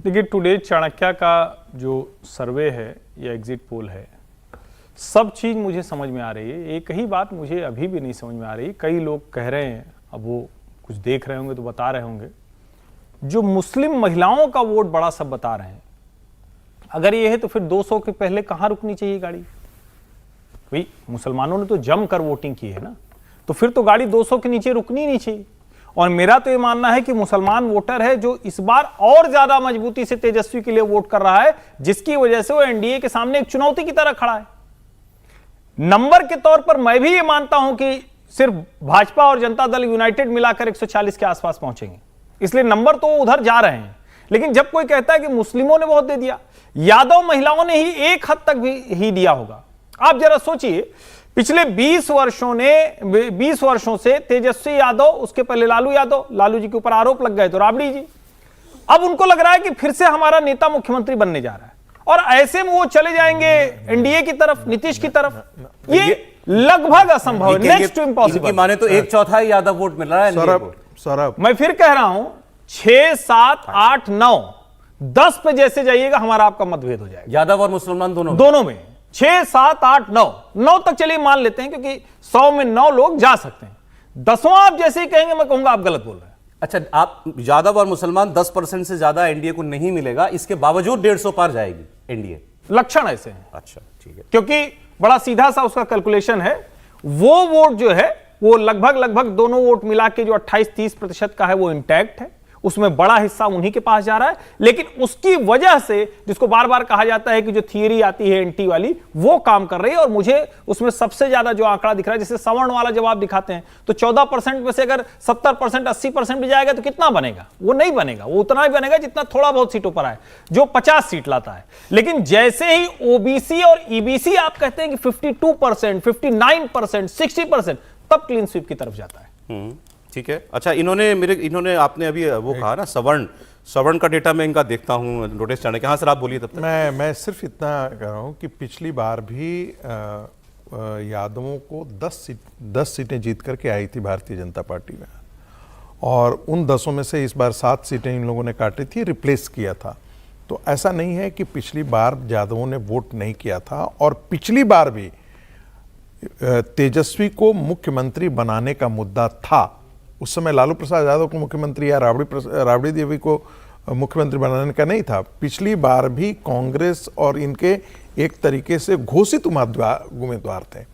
देखिए, टुडे चाणक्य का जो सर्वे है या एग्जिट पोल है, सब चीज़ मुझे समझ में आ रही है। एक ही बात मुझे अभी भी नहीं समझ में आ रही। कई लोग कह रहे हैं, अब वो कुछ देख रहे होंगे तो बता रहे होंगे, जो मुस्लिम महिलाओं का वोट बड़ा सब बता रहे हैं। अगर ये है तो फिर 200 के पहले कहाँ रुकनी चाहिए गाड़ी? भाई मुसलमानों ने तो जम कर वोटिंग की है ना, तो फिर तो गाड़ी 200 के नीचे रुकनी नहीं चाहिए। और मेरा तो ये मानना है कि मुसलमान वोटर है जो इस बार और ज्यादा मजबूती से तेजस्वी के लिए वोट कर रहा है, जिसकी वजह से वो एनडीए के सामने एक चुनौती की तरह खड़ा है। नंबर के तौर पर मैं भी ये मानता हूं कि सिर्फ भाजपा और जनता दल यूनाइटेड मिलाकर 140 के आसपास पहुंचेंगे, इसलिए नंबर तो उधर जा रहे हैं। लेकिन जब कोई कहता है कि मुस्लिमों ने बहुत दे दिया, यादव महिलाओं ने ही एक हद तक भी दिया होगा। आप जरा सोचिए, पिछले 20 वर्षों से तेजस्वी यादव, उसके पहले लालू यादव, लालू जी के ऊपर आरोप लग गए तो राबड़ी जी, अब उनको लग रहा है कि फिर से हमारा नेता मुख्यमंत्री बनने जा रहा है, और ऐसे में वो चले जाएंगे एनडीए की तरफ, नीतीश की तरफ। ये लगभग असंभव है, नेक्स्ट टू इम्पॉसिबल। माने तो 1/4 यादव वोट मिल रहा है। सौरभ, मैं फिर कह रहा हूं, 6, 7, 8, 9, 10 पे जैसे जाइएगा हमारा आपका मतभेद हो जाएगा, यादव और मुसलमान दोनों में। 6, 7, 8, 9 तक चलिए मान लेते हैं, क्योंकि 100 में 9 लोग जा सकते हैं। 10वां आप जैसे ही कहेंगे मैं कहूंगा आप गलत बोल रहे हैं। अच्छा, आप यादव और मुसलमान 10% से ज्यादा एनडीए को नहीं मिलेगा, इसके बावजूद 150 पार जाएगी एनडीए, लक्षण ऐसे हैं। अच्छा, ठीक है, क्योंकि बड़ा सीधा सा उसका कैलकुलेशन है। वो वोट जो है वो लगभग दोनों वोट मिला के जो 28-30% का है वो इंटैक्ट है, उसमें बड़ा हिस्सा उन्हीं के पास जा रहा है। लेकिन उसकी वजह से, जिसको बार बार कहा जाता है कि जो थियरी आती है एंटी वाली, वो काम कर रही है। और मुझे उसमें सबसे ज्यादा जो आंकड़ा दिख रहा है, जैसे सवर्ण वाला जवाब दिखाते हैं, तो 14% में से अगर 70%, 80% भी जाएगा तो कितना बनेगा? वो नहीं बनेगा, वो उतना ही बनेगा जितना थोड़ा बहुत सीटों पर आए, जो 50 सीट लाता है। लेकिन जैसे ही ओबीसी और ईबीसी आप कहते हैं कि 52%, 59%, 60%, तब क्लीन स्वीप की तरफ जाता है। ठीक है। अच्छा, इन्होंने आपने अभी वो कहा ना, सवर्ण का डेटा मैं इनका देखता हूं, नोटिस चाणक्य। हाँ सर, आप बोलिए तब तक। मैं सिर्फ इतना कह रहा हूं कि पिछली बार भी यादवों को 10 सीटें जीत करके आई थी भारतीय जनता पार्टी में, और उन 10 में से इस बार 7 सीटें इन लोगों ने काटी थी, रिप्लेस किया था। तो ऐसा नहीं है कि पिछली बार यादवों ने वोट नहीं किया था। और पिछली बार भी तेजस्वी को मुख्यमंत्री बनाने का मुद्दा था। उस समय लालू प्रसाद यादव को मुख्यमंत्री या राबड़ी देवी को मुख्यमंत्री बनाने का नहीं था। पिछली बार भी कांग्रेस और इनके एक तरीके से घोषित उम्मीदवार थे।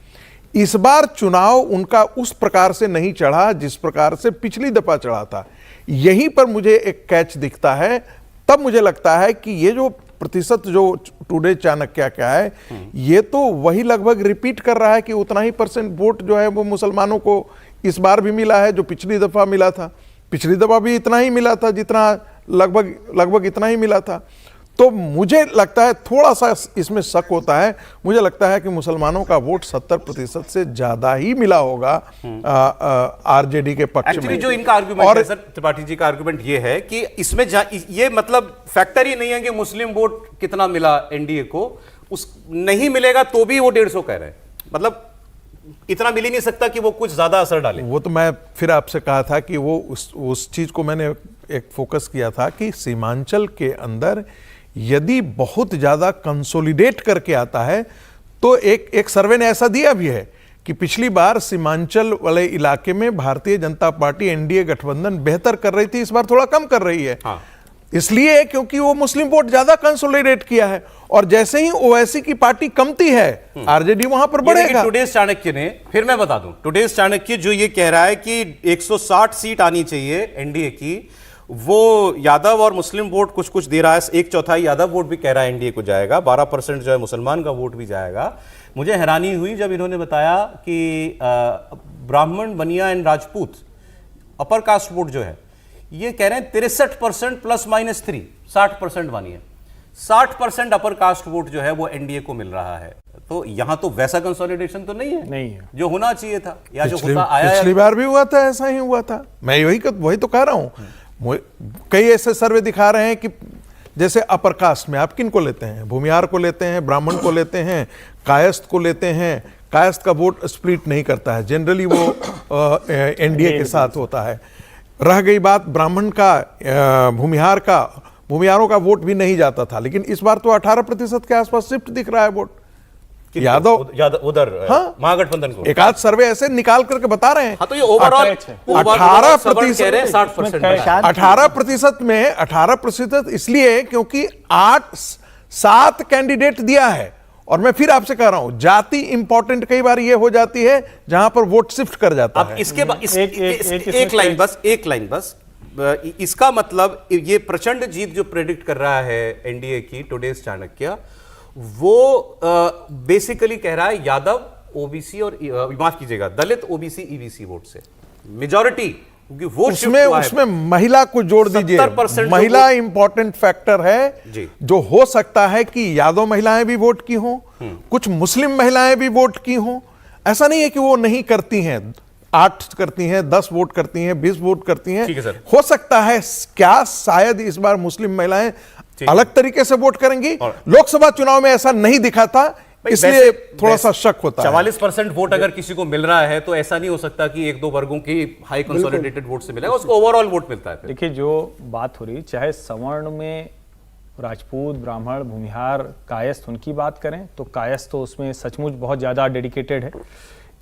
इस बार चुनाव उनका उस प्रकार से नहीं चढ़ा जिस प्रकार से पिछली दफा चढ़ा था। यहीं पर मुझे एक कैच दिखता है। तब मुझे लगता है कि ये जो प्रतिशत जो टुडे चाणक्य क्या है, ये तो वही लगभग रिपीट कर रहा है कि उतना ही % वोट जो है वो मुसलमानों को इस बार भी मिला है जो पिछली दफा मिला था। पिछली दफा भी इतना ही मिला था, जितना लगभग इतना ही मिला था। तो मुझे लगता है थोड़ा सा इसमें शक होता है। मुझे लगता है कि मुसलमानों का वोट 70% से ज्यादा ही मिला होगा आरजेडी के पक्ष में। जो इनका आर्गुमेंट है सर, त्रिपाठी जी का आर्गुमेंट ये है कि इसमें ये मतलब फैक्टर ही नहीं है कि मुस्लिम वोट कितना मिला एनडीए को, उस नहीं मिलेगा तो भी वो 150 कह रहे हैं, मतलब इतना मिल ही नहीं सकता कि वो कुछ ज्यादा असर डाले। वो तो मैं फिर आपसे कहा था कि वो उस चीज को मैंने एक फोकस किया था कि सीमांचल के अंदर यदि बहुत ज्यादा कंसोलिडेट करके आता है तो एक सर्वे ने ऐसा दिया भी है कि पिछली बार सीमांचल वाले इलाके में भारतीय जनता पार्टी एनडीए गठबंधन बेहतर कर रही थी, इस बार थोड़ा कम कर रही है। हाँ। इसलिए क्योंकि वो मुस्लिम वोट ज्यादा कंसोलिडेट किया है, और जैसे ही ओवैसी की पार्टी कमती है आरजेडी वहां पर बढ़ेगा। टुडेस चाणक्य ने, फिर मैं बता दूं, टुडेस चाणक्य जो ये कह रहा है कि 160 सीट आनी चाहिए एनडीए की, वो यादव और मुस्लिम वोट कुछ दे रहा है। 1/4 यादव वोट भी कह रहा है एनडीए को जाएगा, 12% जो है मुसलमान का वोट भी जाएगा। मुझे हैरानी हुई जब इन्होंने बताया कि ब्राह्मण, बनिया and Rajput upper caste vote जो है ये कह रहे हैं 63% ±3, 60% मानिए 60% अपर कास्ट वोट जो है वो एनडीए को मिल रहा है। तो यहां तो वैसा कंसोलिडेशन तो नहीं है जो होना चाहिए था, या जो होता आया। पिछली बार भी हुआ था, ऐसा ही हुआ था। मैं वही तो कह रहा हूं। कई ऐसे सर्वे दिखा रहे हैं कि जैसे अपर कास्ट में आप किन को लेते हैं, भूमिहार को लेते हैं, ब्राह्मण को लेते हैं, कायस्थ को लेते हैं। कायस्थ का वोट स्प्लिट नहीं करता है, जनरली वो एनडीए के साथ होता है। रह गई बात ब्राह्मण का, भूमिहार का, भूमिहारों का वोट भी नहीं जाता था, लेकिन इस बार तो 18% के आसपास शिफ्ट दिख रहा है वोट यादव उधर हाँ, महागठबंधन को। एक आध सर्वे ऐसे निकाल करके बता रहे हैं। हाँ, तो ये ओवरऑल 18% 18% में 18% इसलिए क्योंकि 7 कैंडिडेट दिया है। और मैं फिर आपसे कह रहा हूं, जाति इंपॉर्टेंट कई बार ये हो जाती है जहां पर वोट शिफ्ट कर जाता है। इसके बाद एक लाइन बस इसका मतलब ये प्रचंड जीत जो प्रेडिक्ट कर रहा है एनडीए की टुडेज चाणक्य, वो बेसिकली कह रहा है यादव ओबीसी और माफ कीजिएगा दलित ओबीसी ईबीसी वोट से मेजॉरिटी, क्योंकि वो उसमें महिला को जोड़ दीजिए। 70% महिला इंपॉर्टेंट फैक्टर है जी। जो हो सकता है कि यादव महिलाएं भी वोट की हों, कुछ मुस्लिम महिलाएं भी वोट की हों। ऐसा नहीं है कि वो नहीं करती हैं, 8 करती हैं, 10 वोट करती हैं, 20 वोट करती हैं। ठीक है सर। हो सकता है क्या शायद इस बार मुस्लिम महिलाएं अलग तरीके से वोट करेंगी। लोकसभा चुनाव में ऐसा नहीं दिखा था, इसलिए थोड़ा सा शक होता है। 44% वोट अगर किसी को मिल रहा है तो ऐसा नहीं हो सकता कि 1-2 वर्गों की हाई कंसोलिडेटेड वोट से मिलेगा, उसको ओवरऑल वोट मिलता है। देखिए, जो बात हो रही, चाहे सवर्ण में राजपूत, ब्राह्मण, भूमिहार, कायस्थ उनकी बात करें तो कायस्थ तो उसमें सचमुच बहुत ज्यादा डेडिकेटेड है।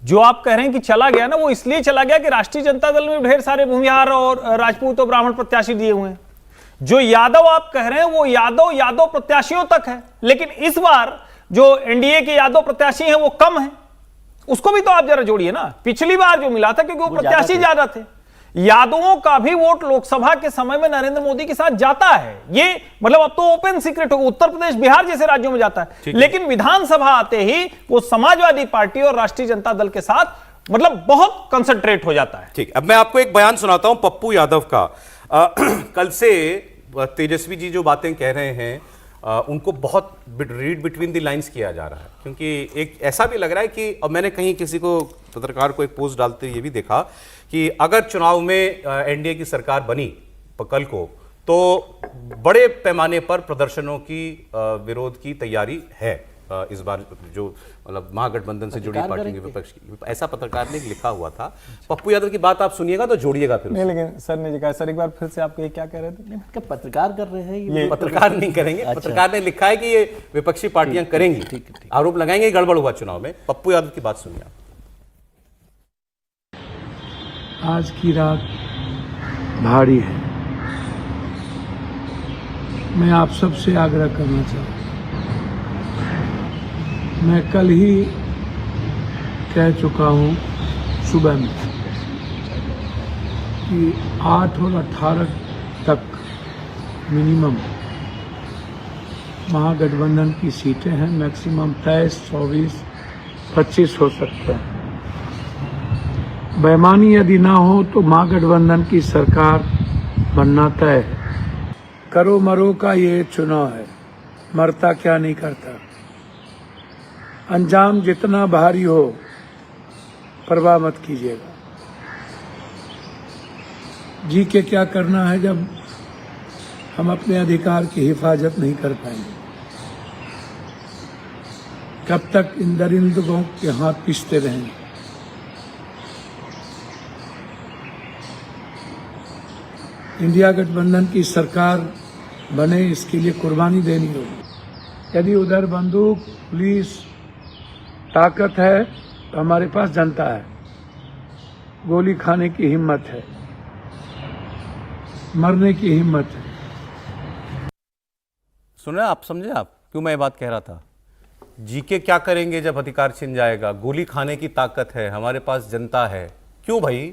जो आप कह रहे हैं कि चला गया ना, वो इसलिए चला गया कि राष्ट्रीय जनता दल में ढेर सारे भूमिहार और राजपूत और ब्राह्मण प्रत्याशी दिए हुए हैं। जो यादव आप कह रहे हैं वो यादव प्रत्याशियों तक है, लेकिन इस बार जो एनडीए के यादव प्रत्याशी हैं वो कम है। उसको भी तो आप जरा जोड़िए ना। पिछली बार जो मिला था क्योंकि वो प्रत्याशी ज्यादा थे। यादवों का भी वोट लोकसभा के समय में नरेंद्र मोदी के साथ जाता है, ये मतलब अब तो ओपन सीक्रेट होगा। उत्तर प्रदेश, बिहार जैसे राज्यों में जाता है, लेकिन विधानसभा आते ही वो समाजवादी पार्टी और राष्ट्रीय जनता दल के साथ मतलब बहुत कंसंट्रेट हो जाता है। ठीक, अब मैं आपको एक बयान सुनाता हूं पप्पू यादव का। कल से तेजस्वी जी जो बातें कह रहे हैं उनको बहुत रीड बिटवीन द लाइंस किया जा रहा है, क्योंकि एक ऐसा भी लग रहा है कि, अब मैंने कहीं किसी को पत्रकार को एक पोस्ट डालते ये भी देखा कि अगर चुनाव में एनडीए की सरकार बनी कल को तो बड़े पैमाने पर प्रदर्शनों की विरोध की तैयारी है इस बार, जो मतलब महागठबंधन से जुड़ी पार्टी के विपक्ष की, ऐसा पत्रकार ने लिखा हुआ था। पप्पू यादव की बात आप सुनिएगा तो जोड़िएगा फिर। नहीं, लेकिन सर ने जो कहा, सर एक बार फिर से आप ये क्या कह रहे थे? क्या पत्रकार कर रहे हैं? ये पत्रकार नहीं करेंगे। अच्छा। पत्रकार ने लिखा है कि ये विपक्षी पार्टियां करेंगी, ठीक। आरोप लगाएंगे गड़बड़ हुआ चुनाव में। पप्पू यादव की बात सुनिए आप। आज की रात भारी है। मैं आप सबसे आग्रह करना चाहूँ, मैं कल ही कह चुका हूँ सुबह में कि 8 और 18 तक मिनिमम महागठबंधन की सीटें हैं। मैक्सिमम 23, 24, 25 हो सकते हैं। बेईमानी यदि ना हो तो महागठबंधन की सरकार बनना तय है। करो मरो का ये चुनाव है, मरता क्या नहीं करता। अंजाम जितना भारी हो परवाह मत कीजिएगा। जी के क्या करना है जब हम अपने अधिकार की हिफाजत नहीं कर पाएंगे? कब तक इन दरिंदों के हाथ पिसते रहेंगे? इंडिया गठबंधन की सरकार बने, इसके लिए कुर्बानी देनी होगी। यदि उधर बंदूक, पुलिस, ताकत है तो हमारे पास जनता है। गोली खाने की हिम्मत है, मरने की हिम्मत है। सुने आप, समझे आप क्यों मैं ये बात कह रहा था? जीके क्या करेंगे जब अधिकार छिन जाएगा? गोली खाने की ताकत है, हमारे पास जनता है। क्यों भाई,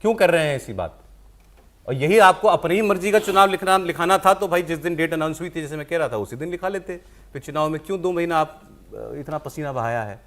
क्यों कर रहे हैं ऐसी बात? और यही आपको अपनी ही मर्जी का चुनाव लिखाना था तो भाई जिस दिन डेट अनाउंस हुई थी, जैसे मैं कह रहा था, उसी दिन लिखा लेते। फिर चुनाव में क्यों 2 महीना आप इतना पसीना बहाया है?